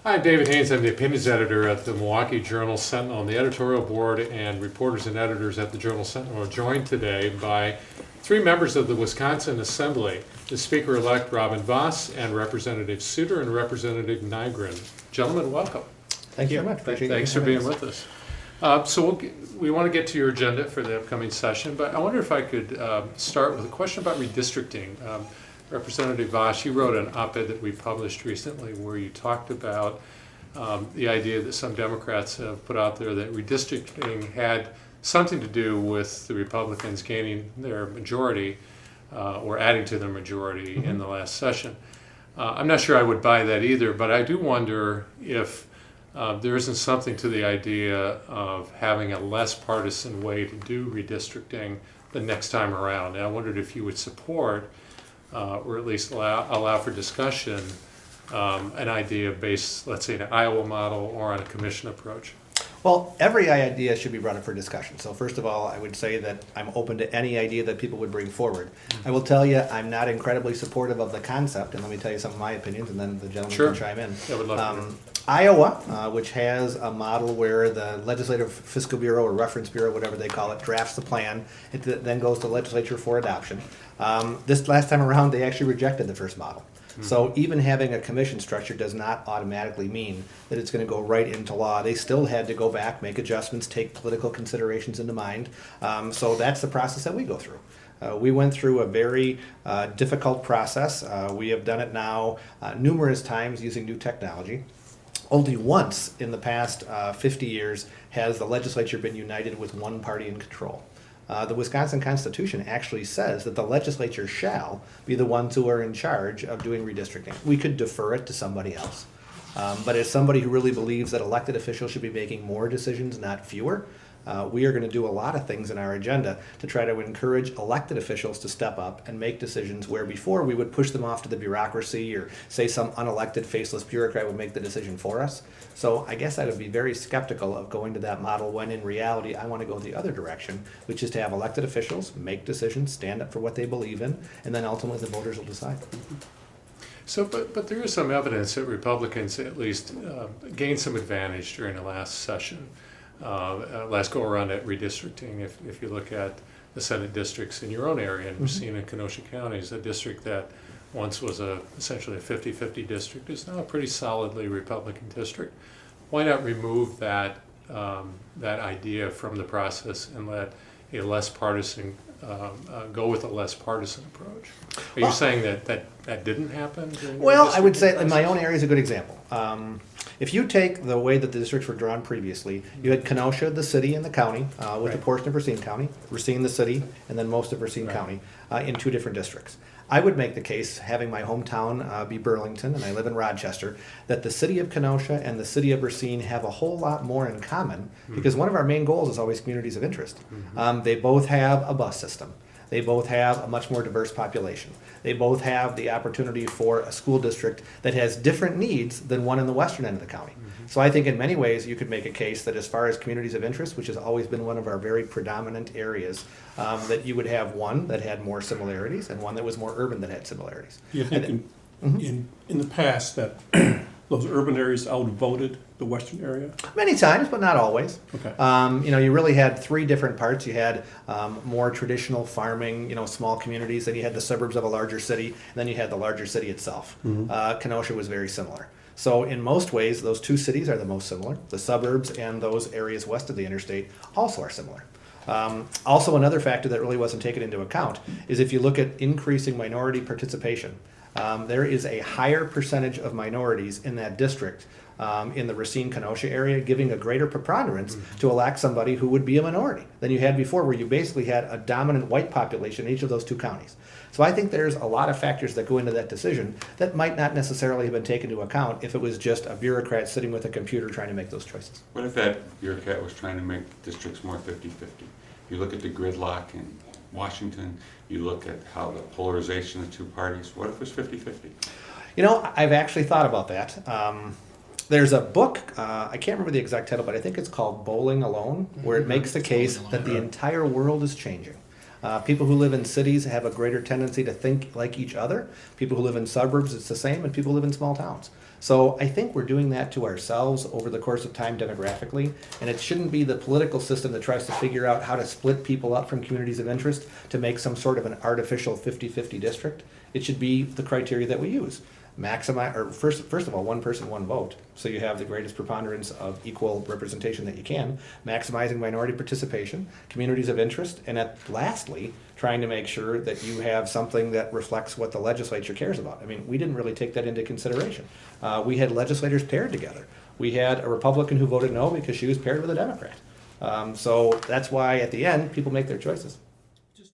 Hi, I'm David Haynes. I'm the opinions editor at the Milwaukee Journal Sentinel. And the editorial board and reporters and editors at the Journal Sentinel are joined today by three members of the Wisconsin Assembly, the Speaker-elect Robin Voss and Representative Suder and Representative Nygren. Gentlemen, welcome. Thank you very much. Thanks for being with us. We want to get to your agenda for the upcoming session, but I wonder if I could start with a question about redistricting. Representative Voss, you wrote an op-ed that we published recently where you talked about the idea that some Democrats have put out there that redistricting had something to do with the Republicans gaining their majority or adding to their majority in the last session. I'm not sure I would buy that either, but I do wonder if there isn't something to the idea of having a less partisan way to do redistricting the next time around. And I wondered if you would support or at least allow for discussion, an idea based, let's say, in an Iowa model or on a commission approach. Well, every idea should be brought up for discussion. So first of all, I would say that I'm open to any idea that people would bring forward. I will tell you, I'm not incredibly supportive of the concept, and let me tell you some of my opinions, and then the gentleman can chime in. I would love to. Iowa, which has a model where the Legislative Fiscal Bureau or Reference Bureau, whatever they call it, drafts the plan. It then goes to the legislature for adoption. This last time around, they actually rejected the first model. So even having a commission structure does not automatically mean that it's going to go right into law. They still had to go back, make adjustments, take political considerations into mind. So that's the process that we go through. We went through a very difficult process. We have done it now numerous times using new technology. Only once in the past 50 years has the legislature been united with one party in control. The Wisconsin Constitution actually says that the legislature shall be the ones who are in charge of doing redistricting. We could defer it to somebody else. But as somebody who really believes that elected officials should be making more decisions, not fewer, we are going to do a lot of things in our agenda to try to encourage elected officials to step up and make decisions where before we would push them off to the bureaucracy or say some unelected faceless bureaucrat would make the decision for us. So I guess I would be very skeptical of going to that model when in reality I want to go the other direction, which is to have elected officials make decisions, stand up for what they believe in, and then ultimately the voters will decide. So, but there is some evidence that Republicans at least gained some advantage during the last session. Last go around at redistricting. If you look at the Senate districts in your own area, and Racine and Kenosha counties, a district that once was essentially a 50-50 district is now a pretty solidly Republican district. Why not remove that idea from the process and let a less partisan go with a less partisan approach? Are you saying that didn't happen? Well, I would say in my own area is a good example. If you take the way that the districts were drawn previously, you had Kenosha, the city, and the county, with a portion of Racine County, Racine, the city, and then most of Racine County in two different districts. I would make the case, having my hometown be Burlington, and I live in Rochester, that the city of Kenosha and the city of Racine have a whole lot more in common, because one of our main goals is always communities of interest. They both have a bus system. They both have a much more diverse population. They both have the opportunity for a school district that has different needs than one in the western end of the county. So I think in many ways you could make a case that as far as communities of interest, which has always been one of our very predominant areas, that you would have one that had more similarities and one that was more urban that had similarities. You think in the past that those urban areas outvoted the western area? Many times, but not always. Okay. You really had three different parts. You had more traditional farming, small communities. Then you had the suburbs of a larger city. And then you had the larger city itself. Kenosha was very similar. So in most ways, those two cities are the most similar. The suburbs and those areas west of the interstate also are similar. Also, another factor that really wasn't taken into account is if you look at increasing minority participation. There is a higher percentage of minorities in that district in the Racine-Kenosha area, giving a greater preponderance to elect somebody who would be a minority than you had before, where you basically had a dominant white population in each of those two counties. So I think there's a lot of factors that go into that decision that might not necessarily have been taken into account if it was just a bureaucrat sitting with a computer trying to make those choices. What if that bureaucrat was trying to make districts more 50-50? You look at the gridlock in Washington, you look at how the polarization of the two parties, what if it was 50-50? I've actually thought about that. There's a book, I can't remember the exact title, but I think it's called Bowling Alone, where it makes the case that the entire world is changing. People who live in cities have a greater tendency to think like each other. People who live in suburbs, it's the same, and people who live in small towns. So I think we're doing that to ourselves over the course of time demographically, and it shouldn't be the political system that tries to figure out how to split people up from communities of interest to make some sort of an artificial 50-50 district. It should be the criteria that we use. Maximize, or first of all, one person, one vote, so you have the greatest preponderance of equal representation that you can, maximizing minority participation, communities of interest, and lastly, trying to make sure that you have something that reflects what the legislature cares about. I mean, we didn't really take that into consideration. We had legislators paired together. We had a Republican who voted no because she was paired with a Democrat. So that's why at the end, people make their choices.